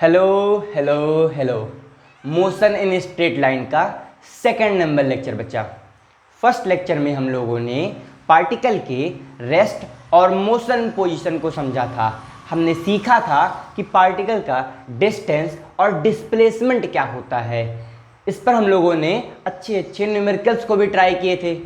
Hello hello hello. Motion in straight line का second number lecture बच्चा। First lecture में हम लोगों ने पार्टिकल के रेस्ट और मोशन पोजीशन को समझा था। हमने सीखा था कि पार्टिकल का डिस्टेंस और डिस्प्लेसमेंट क्या होता है। इस पर हम लोगों ने अच्छे अच्छे न्यूमेरिकल्स को भी ट्राई किए थे।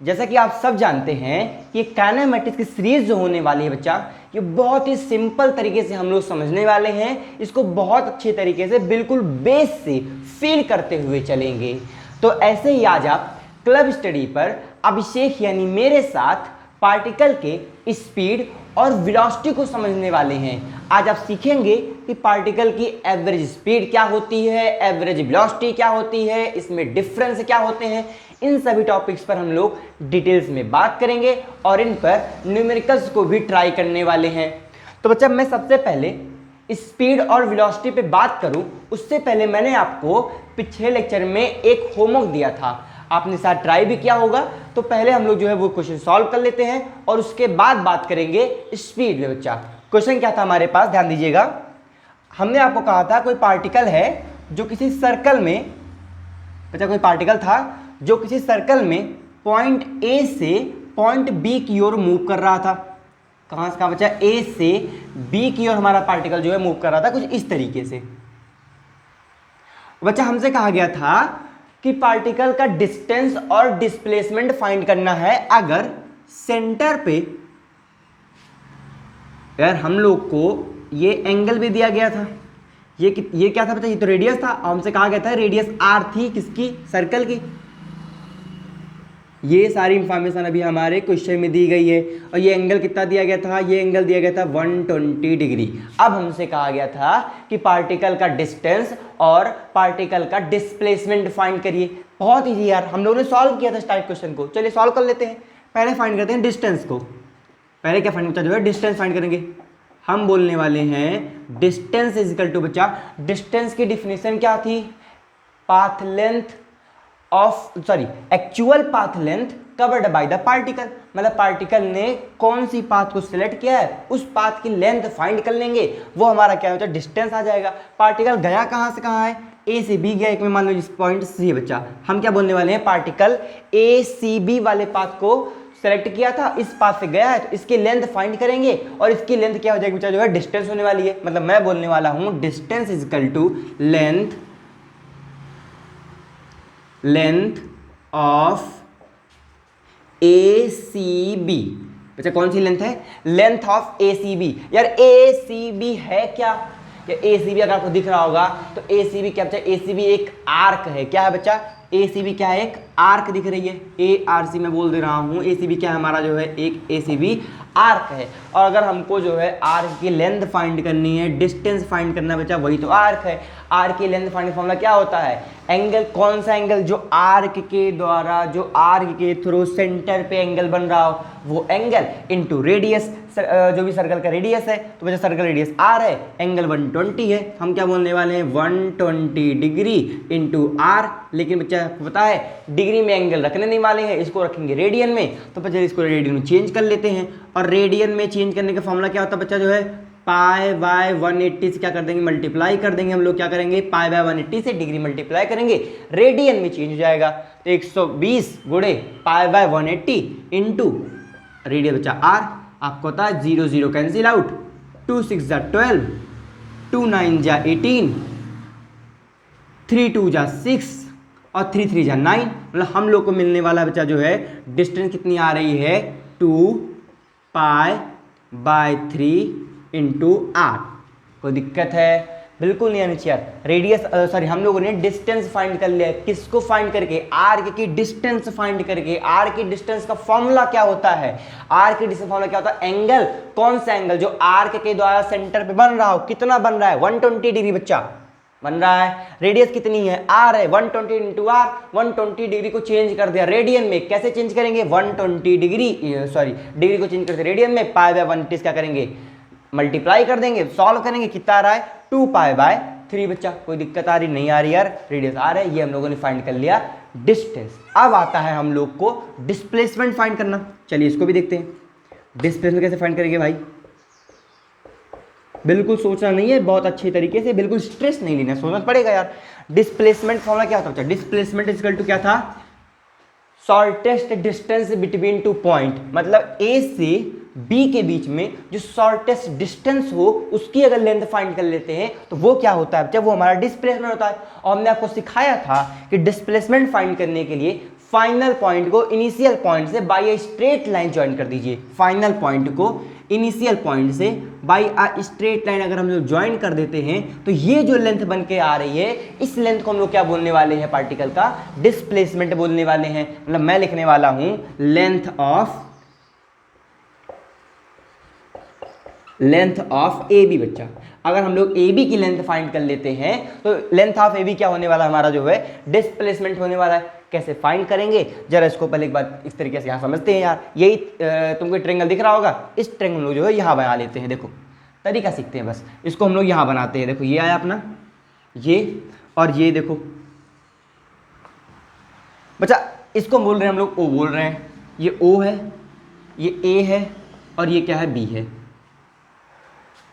जैसा कि आप सब जानते हैं कि काइनेमेटिक्स की सीरीज जो होने वाली है बच्चा, ये बहुत ही सिंपल तरीके से हम लोग समझने वाले हैं। इसको बहुत अच्छे तरीके से बिल्कुल बेस से फील करते हुए चलेंगे। तो ऐसे ही आज आप क्लब स्टडी पर अभिषेक यानी मेरे साथ पार्टिकल के स्पीड और वेलोसिटी को समझने वाले हैं। आज आप सीखेंगे कि पार्टिकल की एवरेज स्पीड क्या होती है, एवरेज वेलोसिटी क्या होती है, इसमें डिफरेंस क्या होते हैं। इन सभी टॉपिक्स पर हम लोग डिटेल्स में बात करेंगे और इन पर न्यूमेरिकल्स को भी ट्राई करने वाले हैं। तो बच्चा, मैं सबसे पहले स्पीड और वेलोसिटी पे बात करूं उससे पहले मैंने आपको पिछले लेक्चर में एक होमवर्क दिया था, आपने साथ ट्राई भी किया होगा। तो पहले हम लोग जो है वो क्वेश्चन सॉल्व कर लेते हैं और उसके बाद बात करेंगे स्पीड में। बच्चा, क्वेश्चन क्या था हमारे पास, ध्यान दीजिएगा। हमने आपको कहा था कोई पार्टिकल है जो किसी सर्कल में, बच्चा कोई पार्टिकल था जो किसी सर्कल में पॉइंट ए से पॉइंट बी की ओर मूव कर रहा था। कहां से कहां बच्चा? ए से बी की ओर हमारा पार्टिकल जो है मूव कर रहा था, कुछ इस तरीके से। बच्चा, हमसे कहा गया था कि पार्टिकल का डिस्टेंस और डिस्प्लेसमेंट फाइंड करना है अगर सेंटर पे, यार हम लोग को ये एंगल भी दिया गया था। ये क्या था बच्चा? ये तो रेडियस था। हमसे कहा गया था रेडियस आर थी किसकी? सर्कल की। ये सारी इंफॉर्मेशन अभी हमारे क्वेश्चन में दी गई है। और ये एंगल कितना दिया गया था? ये एंगल दिया गया था 120 डिग्री। अब हमसे कहा गया था कि पार्टिकल का डिस्टेंस और पार्टिकल का डिस्प्लेसमेंट फाइंड करिए। बहुत ईजी यार, हम लोगों ने सॉल्व किया था स्टार्ट क्वेश्चन को। चलिए सॉल्व कर लेते हैं। पहले फाइंड करते हैं डिस्टेंस को। पहले क्या फाइंड करता जो है? डिस्टेंस फाइंड करेंगे। हम बोलने वाले हैं डिस्टेंस इज इक्वल टू, बच्चा डिस्टेंस की डिफिनेशन क्या थी? Path length actual path length covered by the particle. मतलब पार्टिकल ने कौन सी पाथ को सिलेक्ट किया है, उस पाथ की लेंथ फाइंड कर लेंगे, वो हमारा क्या होता है? डिस्टेंस आ जाएगा। पार्टिकल गया कहां से कहां है? ए से बी गया। एक में मान लो जिस पॉइंट सी है बच्चा, हम क्या बोलने वाले हैं? पार्टिकल ए सी बी वाले पाथ को सेलेक्ट किया था, इस पाथ से गया है, तो इसकी लेंथ फाइंड करेंगे और इसकी लेंथ क्या हो जाएगी बच्चा? जो है डिस्टेंस होने वाली है। मतलब मैं बोलने वाला हूं distance is equal to length of A C B. बच्चा कौन सी लेंथ है? Length of A C B. यार ए सी बी है क्या? या ए सी बी अगर आपको दिख रहा होगा तो ए सी बी क्या बच्चा? ए सी बी एक आर्क है। क्या है बच्चा? ए सी बी क्या है? एक आर्क दिख रही है। ए आर सी मैं बोल दे रहा हूं। ए सी बी क्या है हमारा? जो है एक ए सी बी आर्क है। और अगर हमको जो है आर्क की लेंथ फाइंड करनी है, डिस्टेंस फाइंड करना है बच्चा, वही तो आर्क है। आर्क की लेंथ फाइंड फॉर्मूला क्या होता है? एंगल, कौन सा एंगल? जो आर्क के द्वारा, जो आर्क के थ्रू सेंटर पे एंगल बन रहा हो, वो एंगल इनटू रेडियस। जो भी सर्कल का रेडियस है, तो बच्चा सर्कल रेडियस आर है, एंगल 120 है। हम क्या बोलने वाले हैं? 120 डिग्री इंटू आर। लेकिन बच्चा पता है डिग्री में एंगल रखने नहीं वाले हैं, इसको रखेंगे रेडियन में। तो बच्चा इसको रेडियन में चेंज कर लेते हैं। और रेडियन में चेंज करने का फॉर्मूला क्या होता है बच्चा? जो है पाई बाय 180 से क्या कर देंगे? मल्टीप्लाई कर देंगे। हम लोग क्या करेंगे? पाई बाय 180 से डिग्री मल्टीप्लाई करेंगे, रेडियन में चेंज हो जाएगा। तो 120 गुणे पाई बाय 180 इंटू रेडियन बच्चा आर। आपको होता है 0 0 कैंसिल आउट, 2 6 जा 12, 2 9 जा 18, 3 2 जा 6 और 3 3 जा 9। मतलब हम लोग को मिलने वाला बच्चा जो है डिस्टेंस कितनी आ रही है? 2 पाई बाय 3 इंटू आर। कोई दिक्कत है? बिल्कुल नहीं आनी चाहिए। रेडियस हम लोगों ने डिस्टेंस फाइंड कर लिया। किसको फाइंड करके? आर्क की डिस्टेंस फाइंड करके। आर्क की डिस्टेंस का फॉर्मूला क्या होता है? आर्क की डिस्टेंस फॉर्मूला क्या होता है? एंगल, कौन सा एंगल? जो आर्क के द्वारा सेंटर पे बन रहा हो। कितना बन रहा है? 120 डिग्री बच्चा बन रहा है। रेडियस कितनी है? आर है। 120 इंटू आर। 120 डिग्री को चेंज कर दिया रेडियन में। कैसे चेंज करेंगे? 120 डिग्री डिग्री को चेंज करते रेडियन में, पाई बाय 180 क्या करेंगे? मल्टीप्लाई कर देंगे। सॉल्व करेंगे, कितना आ रहा है? 2 पाई बाय 3 बच्चा। कोई दिक्कत आ रही? नहीं आ रही यार। रेडियस आ रहा है, ये हम लोगों ने फाइंड कर लिया डिस्टेंस। अब आता है हम लोग को डिस्प्लेसमेंट फाइंड करना। चलिए इसको भी देखते हैं। डिस्प्लेसमेंट कैसे फाइंड करेंगे भाई? बिल्कुल सोचना नहीं है, बहुत अच्छे तरीके से, बिल्कुल स्ट्रेस नहीं लेना, सोचना पड़ेगा यार। डिस्प्लेसमेंट फॉर्मूला क्या होता है? डिस्प्लेसमेंट इज इक्वल टू क्या था? Shortest distance between two point, मतलब ए से बी के बीच में जो शॉर्टेस्ट डिस्टेंस हो उसकी अगर लेंथ फाइंड कर लेते हैं तो वो क्या होता है? जब वो हमारा डिस्प्लेसमेंट होता है। और हमने आपको सिखाया था कि डिस्प्लेसमेंट फाइंड करने के लिए फाइनल पॉइंट को इनिशियल पॉइंट से by a straight line join कर दीजिए। फाइनल पॉइंट को इनिशियल पॉइंट से बाय अ स्ट्रेट लाइन अगर हम लोग ज्वाइन कर देते हैं तो ये जो लेंथ बन के आ रही है, इस लेंथ को हम लोग क्या बोलने वाले हैं? पार्टिकल का डिस्प्लेसमेंट बोलने वाले हैं। मतलब मैं लिखने वाला हूं लेंथ ऑफ ए बी। बच्चा अगर हम लोग ए बी की लेंथ फाइंड कर लेते हैं तो लेंथ ऑफ ए बी क्या होने वाला? हमारा जो है डिस्प्लेसमेंट होने वाला है। कैसे फाइंड करेंगे जरा इसको पहले एक बार इस तरीके से यहाँ समझते हैं यार। यही तुमको ट्रेंगल दिख रहा होगा, इस ट्रेंगल हम लोग जो है यहाँ बना लेते हैं। देखो तरीका सीखते हैं बस, इसको हम लोग यहाँ बनाते हैं। देखो ये आया अपना, ये और ये देखो बच्चा, इसको बोल रहे हैं हम लोग ओ बोल रहे हैं। ये ओ है, ये ए है और ये क्या है? बी है।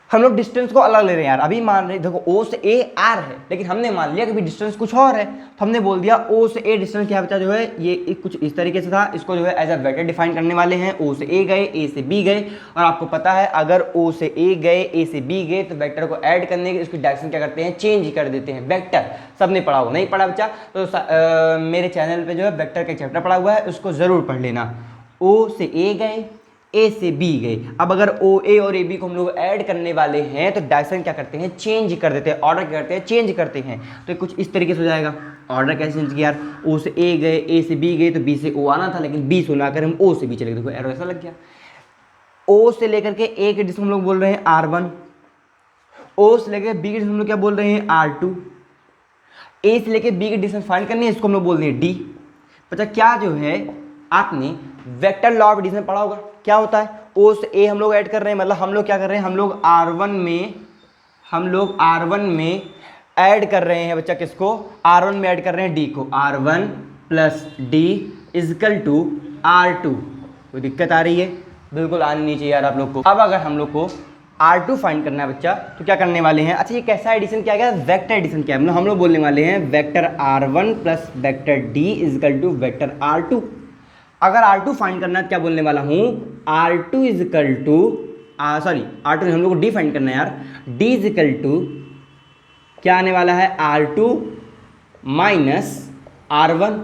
हम लोग डिस्टेंस को अलग ले रहे हैं यार। अभी मान रहे देखो ओ से ए आर है, लेकिन हमने मान लिया कि भी डिस्टेंस कुछ और है, तो हमने बोल दिया ओ से ए डिस्टेंस क्या बचा जो है ये कुछ इस तरीके से था। इसको जो है एज अ वेक्टर डिफाइन करने वाले हैं। ओ से ए गए, ए से बी गए, और आपको पता है अगर ओ से ए गए, ए से बी गए तो वेक्टर को ऐड करने के इसकी डायरेक्शन क्या करते हैं? चेंज कर देते हैं। वेक्टर सबने पढ़ा हो, नहीं पढ़ा बच्चा तो मेरे चैनल पर जो है वेक्टर का चैप्टर पढ़ा हुआ है, उसको जरूर पढ़ लेना। ओ से ए गए, ए से बी गए। अब अगर ओ ए और ए बी को हम लोग ऐड करने वाले हैं तो डायरेक्शन क्या करते हैं? चेंज कर देते हैं। ऑर्डर क्या करते हैं? चेंज करते हैं। तो कुछ इस तरीके से हो जाएगा। ऑर्डर कैसे चेंज किया यार? ओ से ए गए, ए से बी गए तो बी से ओ आना था, लेकिन बी से ना कर हम ओ से बी चले गए। देखो एरो ऐसा लग गया। ओ से लेकर के ए के डिस्टेंस हम लोग बोल रहे हैं R1, ओ से लेकर बी के डिस्टेंस हम लोग क्या बोल रहे हैं? R2। ए से लेकर बी के डिस्टेंस फाइंड करनी है, इसको हम लोग बोल रहे हैं D। पता क्या जो है आपने वेक्टर लॉ ऑफ एडिशन पढ़ा होगा, क्या होता है? ओ से ए हम लोग ऐड कर रहे हैं, मतलब हम लोग क्या कर रहे हैं? हम लोग R1 में ऐड कर रहे हैं बच्चा, किसको? R1 में ऐड कर रहे हैं D को। R1 plus D is equal to R2। कोई दिक्कत आ रही है? बिल्कुल आनी नहीं चाहिए यार आप लोग को। अब अगर हम लोग को R2 फाइंड करना है बच्चा तो क्या करने वाले हैं? अच्छा ये कैसा एडिशन किया गया? वेक्टर एडिशन किया, मतलब हम लोग बोलने वाले हैं vector R1 plus vector D is equal to vector R2। अगर R2 फाइंड करना है तो क्या बोलने वाला हूं? R2 इजकल टू R2 हम लोग को D फाइंड करना है यार। D इजकल टू क्या आने वाला है? R2 minus R1।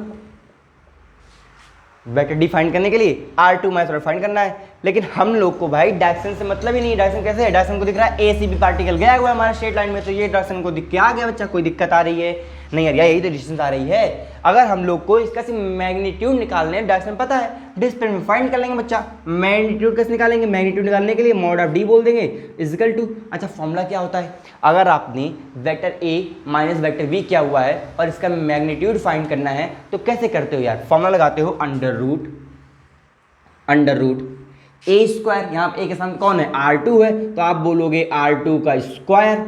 Vector D find करने के लिए R2 माइनस R1 फाइंड करना है, लेकिन हम लोग को भाई डायरेक्शन से मतलब ही नहीं। डायरेक्शन कैसे है? डायरेक्शन को दिख रहा है ए सी बी पार्टिकल गया हुआ है हमारे स्ट्रेट लाइन में, तो ये डायरेक्शन को दिख के आ गया बच्चा। कोई दिक्कत आ रही है? नहीं यार, यही तो डिस्टेंस आ रही है। अगर हम लोग को इसका सिर्फ मैग्नीट्यूड निकालने हैं, डायरेक्शन पता है, डिस्टेंस में फाइंड कर लेंगे बच्चा। मैग्नीट्यूड कैसे निकालेंगे? मैग्नीट्यूड निकालने के लिए मॉड ऑफ डी बोल देंगे इजकल टू। अच्छा फॉर्मूला क्या होता है? अगर आपने vector A minus vector B किया हुआ है और इसका मैग्नीट्यूड फाइंड करना है तो कैसे करते हो यार? फॉर्मूला लगाते हो अंडर रूट ए स्क्वायर। यहाँ पे ए के साथ कौन है? R2 है, तो आप बोलोगे R2 का square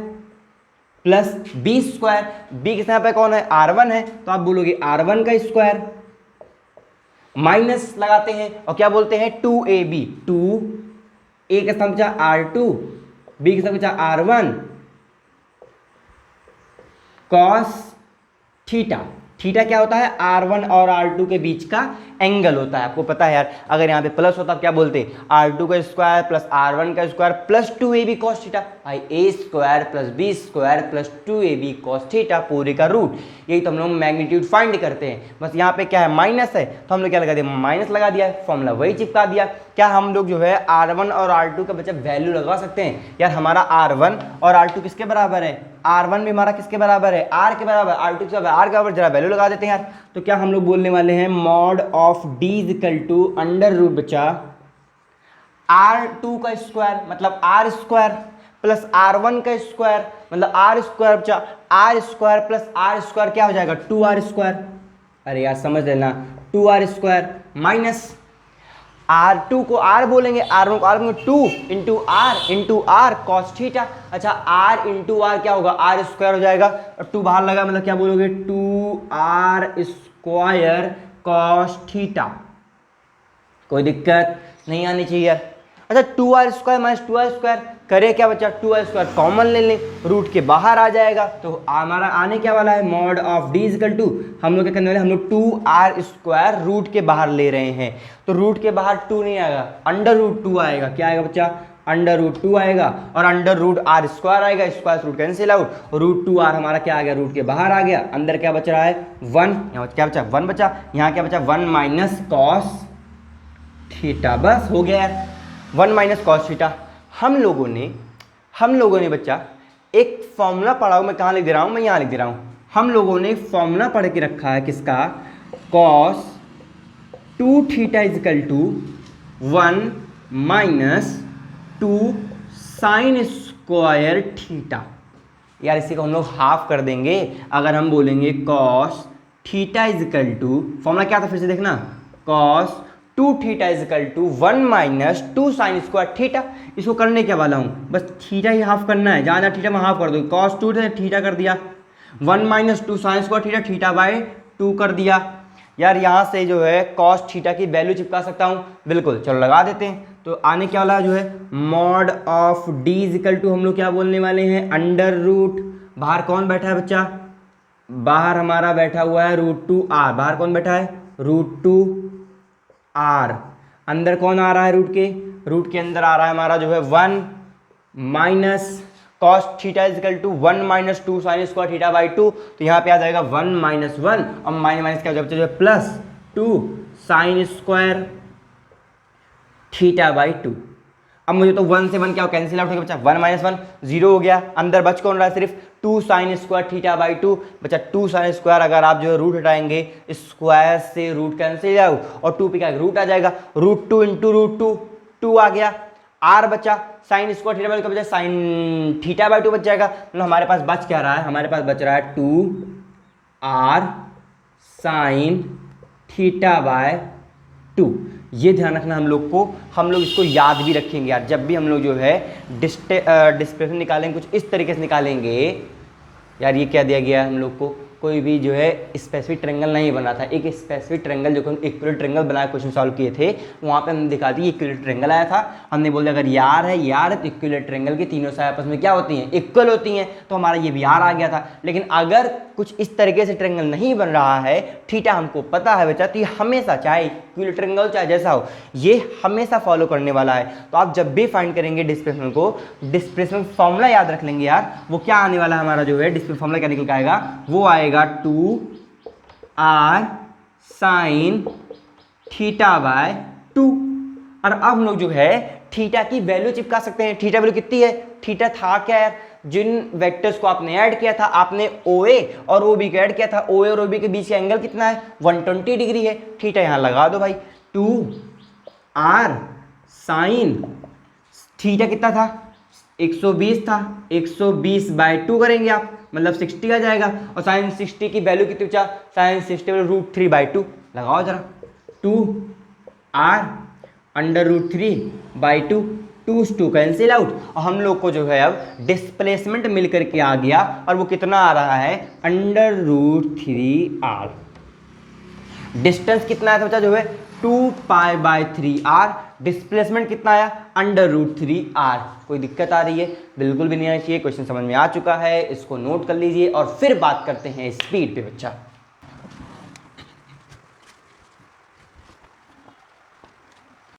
plus B square. B के साथ पे कौन है? R1 है, तो आप बोलोगे R1 का स्क्वायर माइनस लगाते हैं और क्या बोलते हैं? 2AB। 2 ए के साथ बचा R2, बी के साथ बचा R1 कॉस थीटा। थीटा क्या होता है? R1 और R2 के बीच का एंगल होता है। आपको पता है यार, अगर यहाँ पे प्लस होता आप क्या बोलते? R2 का स्क्वायर प्लस R1 का square plus 2AB cos theta. भाई A square plus B square plus 2AB cos theta पूरे का रूट। यही तो हम लोग मैग्नीट्यूड फाइंड करते हैं। बस यहाँ पे क्या है? माइनस है, तो हम लोग क्या लगा दिया? माइनस लगा दिया, फॉर्मूला वही चिपका दिया। क्या हम लोग जो है R1 और R2 का बच्चा वैल्यू लगा सकते हैं? यार हमारा R1 और R2 किसके बराबर है? R1 भी हमारा किसके बराबर है? R के बराबर। R2 के बराबर, R के बराबर, जरा वैल्यू लगा देते हैं यार। तो क्या हम लोग बोलने वाले हैं? Mod of D equal to under root बच्चा R2 का स्क्वायर मतलब R स्क्वायर प्लस R1 का स्क्वायर मतलब R स्क्वायर बच्चा। R square plus R square क्या हो जाएगा? 2R square. अरे यार समझ लेना, 2R स्क्वायर माइनस R2 को R बोलेंगे, R1 को R बोलेंगे, 2 इंटू R कॉस थीटा। अच्छा R इंटू R क्या होगा? R स्क्वायर हो जाएगा और 2 बाहर लगा, मतलब क्या बोलोगे? 2R square cos theta. कोई दिक्कत नहीं आनी चाहिए यार। अच्छा 2R square minus 2R square करें क्या बच्चा, 2r² कॉमन ले लें, रूट के बाहर आ जाएगा तो हमारा आने क्या वाला है, mod of d is equal to, हम लोग क्या करने वाले, हम लोग 2r² रूट के बाहर ले रहे हैं, तो रूट के बाहर 2 नहीं आएगा, अंडर रूट 2 आएगा। क्या आएगा बच्चा, अंडर रूट 2 आएगा, और अंडर रूट r² आएगा, square root cancel out, √2r हमारा क्या आ गया, रूट के बाहर आ गया, अंदर क्या बच रहा है 1, यहाँ क्या बचा 1 बचा, यहाँ क्या बचा 1 माइनस कॉस थीटा, बस हो गया 1 माइनस कॉस थीटा। हम लोगों ने बच्चा एक फॉर्मूला पढ़ा हो, मैं कहाँ लिख दे रहा हूँ, मैं यहाँ लिख दे रहा हूँ, हम लोगों ने फॉर्मूला पढ़ के रखा है किसका, cos 2 theta is equal to 1 minus 2 sine square theta. यार इसी को हम लोग हाफ कर देंगे, अगर हम बोलेंगे cos theta is equal to, formula क्या था फिर से देखना, cos 2 theta is equal to 1 minus 2 sine square theta. इसको करने क्या वाला हूँ, बस थीटा ही हाफ करना है, जहाँ जहाँ थीटा में हाफ कर दो, कॉस 2 थीटा कर दिया, 1 minus 2 sine square theta, theta by 2 कर दिया। यार यहाँ से जो है कॉस थीटा की वैल्यू चिपका सकता हूँ, बिल्कुल, चलो लगा देते हैं। तो आने क्या वाला जो है, mod of d is equal to, हम लोग क्या बोलने वाले हैं, अंडर रूट, बाहर कौन बैठा है बच्चा, बाहर हमारा बैठा हुआ है √2r, बाहर कौन बैठा है, √2r, अंदर कौन आ रहा है, रूट के अंदर आ रहा है हमारा जो है 1 minus cos theta is equal to 1 minus 2 sine square theta by 2, तो यहाँ पे आ जाएगा 1 माइनस 1, और माइनस क्या हो जाएगा plus 2 sine square theta by 2। अब मुझे तो 1 से 1 क्या कैंसिल आउट हो गया बच्चा, 1 माइनस 1 0 हो गया, अंदर बच कौन रहा है, सिर्फ 2 साइन स्क्वायर थीटा बाई 2 बच्चा, 2 साइन स्क्वायर, अगर आप जो है रूट हटाएंगे, स्क्वायर से रूट कैंसिल आउट, और 2 पे क्या रूट आ जाएगा, √2 इंटू √2, 2 आ गया, r बचा, साइन स्क्वायर थीटा बाई 2 बचा, साइन थीटा बाई 2 बच जाएगा, मतलब हमारे पास बच क्या रहा है, हमारे पास बच रहा है 2r साइन थीटा बाय 2। ये ध्यान रखना हम लोग इसको याद भी रखेंगे यार, जब भी हम लोग जो है डिस्प्लेसमेंट निकालेंगे, कुछ इस तरीके से निकालेंगे। यार ये क्या दिया गया है हम लोग को, कोई भी जो है स्पेसिफिक ट्रायंगल नहीं बना था, एक स्पेसिफिक ट्रायंगल जो कि हम इक्विलेटरल ट्रायंगल बनाया क्वेश्चन सॉल्व किए थे, वहाँ पे हमने दिखा दी इक्विलेटरल ट्रायंगल आया था, हमने बोला अगर यार है तो इक्विलेटरल ट्रायंगल की तीनों साइड आपस में क्या होती हैं, इक्वल होती हैं, तो हमारा ये भी यार आ गया था। लेकिन अगर कुछ इस तरीके से ट्रायंगल नहीं बन रहा है, थीटा हमको पता है बच्चा, तो ये हमेशा चाहे इक्विलेटरल ट्रायंगल चाहे जैसा हो, ये हमेशा फॉलो करने वाला है। तो आप जब भी फाइंड करेंगे डिस्प्लेसमेंट को, डिस्प्लेसमेंट फॉर्मूला याद रख लेंगे यार, वो क्या आने वाला है हमारा जो है डिस्प्लेसमेंट फॉर्मूला क्या निकल के आएगा, वो आएगा 2r साइन थीटा बाय 2। और अब हम लोग जो है थीटा की वैल्यू चिपका सकते हैं। थीटा वैल्यू कितनी है, थीटा था क्या यार, जिन वेक्टर्स को आपने ऐड किया था, आपने OA और OB को ऐड किया था, OA और OB के बीच का एंगल कितना है, 120 डिग्री है। थीटा यहां लगा दो भाई, 2r साइन थीटा कितना था, 120 था, 120 बाय 2 करेंगे आप, मतलब 60 आ जाएगा, और साइन 60 की वैल्यू कितनी बचा, साइन 60 √3 बाई 2, लगाओ जरा, 2r अंडर √3 बाई 2, 2 से 2 कैंसिल आउट, और हम लोग को जो है अब डिस्प्लेसमेंट मिल करके आ गया, और वो कितना आ रहा है, अंडर √3r। डिस्टेंस कितना आया था बच्चा जो है 2π/3r, डिस्प्लेसमेंट कितना आया, अंडर √3r। कोई दिक्कत आ रही है, बिल्कुल भी नहीं आनी चाहिए, क्वेश्चन समझ में आ चुका है, इसको नोट कर लीजिए और फिर बात करते हैं स्पीड पे बच्चा।